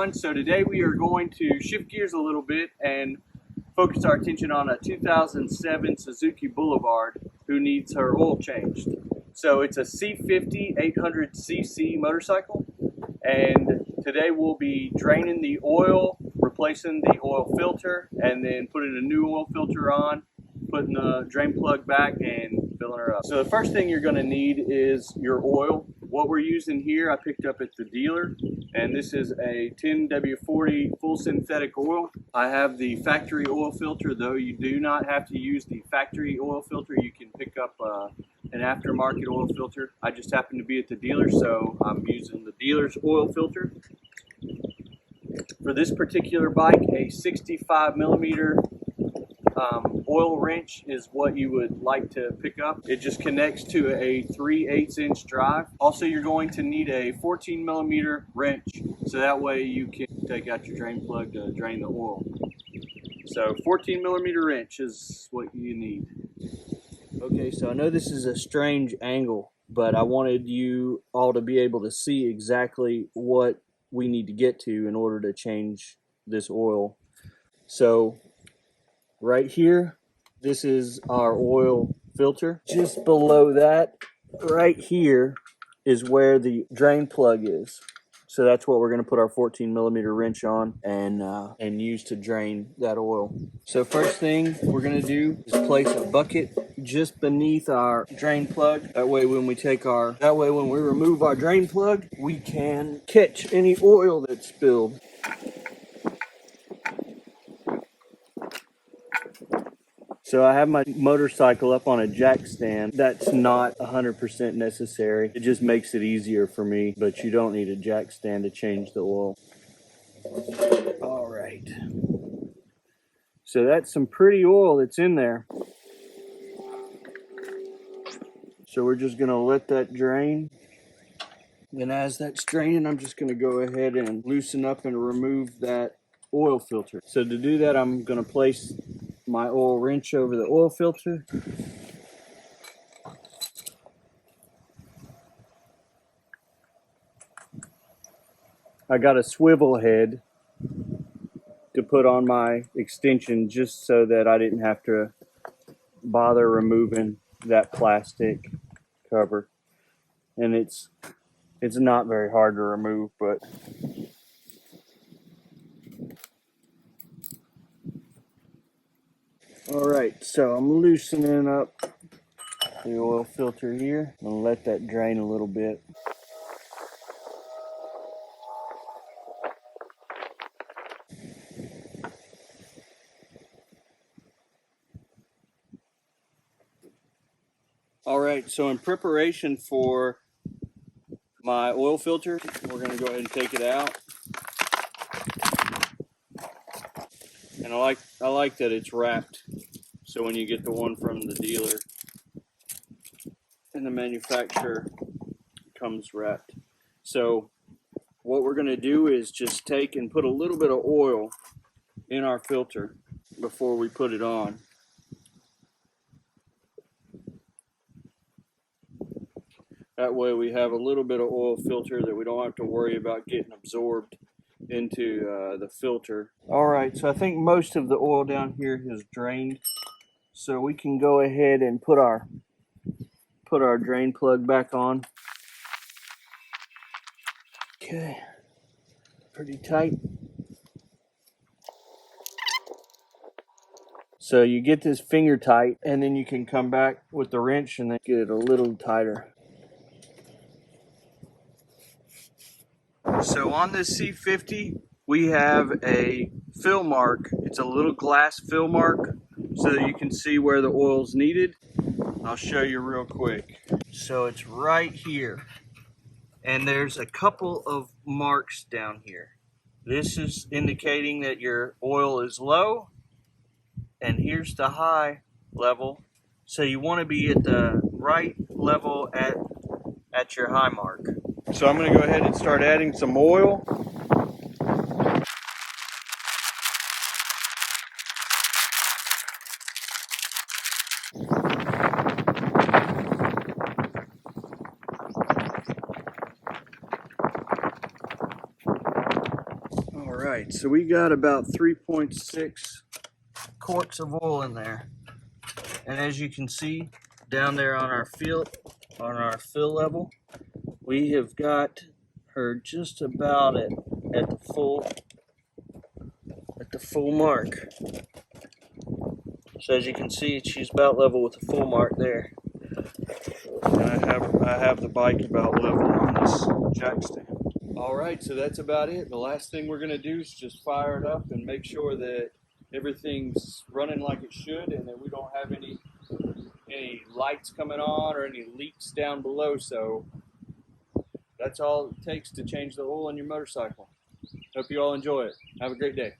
everyone. So today we are going to shift gears a little bit and focus our attention on a 2007 Suzuki Boulevard who needs her oil changed. So it's a C50 800cc motorcycle, and today we'll be draining the oil, replacing the oil filter, and then putting a new oil filter on, putting the drain plug back, and filling her up. So the first thing you're going to need is your oil. What we're using here I picked up at the dealer, and this is a 10W40 full synthetic oil. I have the factory oil filter, though you do not have to use the factory oil filter. You can pick up an aftermarket oil filter. I just happen to be at the dealer, so I'm using the dealer's oil filter. For this particular bike, a 65 millimeter oil wrench is what you would like to pick up. It just connects to a 3/8 inch drive. Also, you're going to need a 14 millimeter wrench, so that way you can take out your drain plug to drain the oil. So 14 millimeter wrench is what you need. Okay, so I know this is a strange angle, but I wanted you all to be able to see exactly what we need to get to in order to change this oil. So right here, this is our oil filter. Just below that, right here, is where the drain plug is. So that's what we're going to put our 14 millimeter wrench on and use to drain that oil. So first thing we're going to do is place a bucket just beneath our drain plug. That way when we remove our drain plug, we can catch any oil that's spilled. So I have my motorcycle up on a jack stand. That's not 100% necessary. It just makes it easier for me, but you don't need a jack stand to change the oil. All right. So that's some pretty oil that's in there. So we're just gonna let that drain. And as that's draining, I'm just gonna go ahead and loosen up and remove that oil filter. So to do that, I'm gonna place my oil wrench over the oil filter. I got a swivel head to put on my extension just so that I didn't have to bother removing that plastic cover. And it's not very hard to remove, but all right, so I'm loosening up the oil filter here. I'm gonna let that drain a little bit. All right, so in preparation for my oil filter, we're gonna go ahead and take it out. And I like that it's wrapped. So when you get the one from the dealer and the manufacturer, it comes wrapped. So what we're gonna do is just take and put a little bit of oil in our filter before we put it on. That way we have a little bit of oil filter that we don't have to worry about getting absorbed into the filter. All right, so I think most of the oil down here has drained. So we can go ahead and put our drain plug back on. Okay, pretty tight. So you get this finger tight, and then you can come back with the wrench and then get it a little tighter. So on this C50, we have a fill mark. It's a little glass fill mark so that you can see where the oil's needed. I'll show you real quick. So it's right here. And there's a couple of marks down here. This is indicating that your oil is low, and here's the high level. So you want to be at the right level at your high mark. So I'm going to go ahead and start adding some oil. right, so we got about 3.6 quarts of oil in there. And as you can see down there on our fill level, we have got her just about at the full mark. So as you can see, she's about level with the full mark there. And I have the bike about level on this jack stand. All right, so that's about it. The last thing we're gonna do is just fire it up and make sure that everything's running like it should, and that we don't have any lights coming on or any leaks down below. So that's all it takes to change the oil in your motorcycle. Hope you all enjoy it. Have a great day.